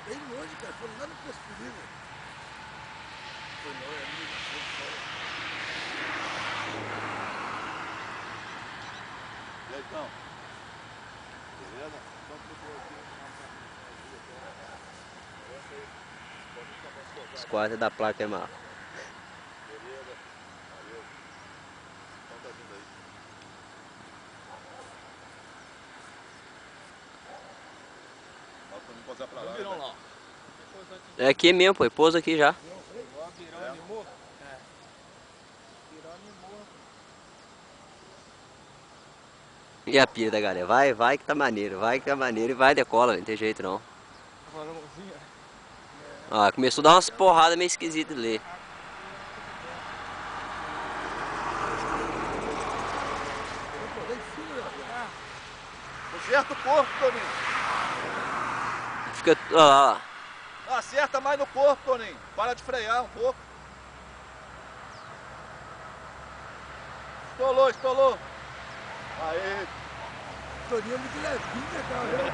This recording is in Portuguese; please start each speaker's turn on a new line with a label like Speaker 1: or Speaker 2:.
Speaker 1: Bem longe, cara. Foram lá no posto polícia. Foi não, é amigo.
Speaker 2: E aí, então? Beleza? Então, procurou aqui.
Speaker 3: Os quadros da placa é mal.
Speaker 2: Beleza. Valeu. Então tá vindo aí. Nós vamos posar pra lá.
Speaker 4: Virão lá.
Speaker 3: É aqui mesmo, pô. Pousa aqui já.
Speaker 4: Ó, virão animou? É. Virão animou.
Speaker 3: E a pilha da galera? Vai que tá maneiro. Vai que tá maneiro e vai decola, não tem jeito não.
Speaker 4: Tá falando a mãozinha?
Speaker 3: Ó, começou a dar umas porradas meio esquisitas ali.
Speaker 2: Acerta o corpo, Toninho.
Speaker 3: Fica. Ó lá, ó.
Speaker 2: Acerta mais no corpo, Toninho. Para de frear um pouco. Estolou, estolou. Aê.
Speaker 1: Toninho é muito levinho, né, cara?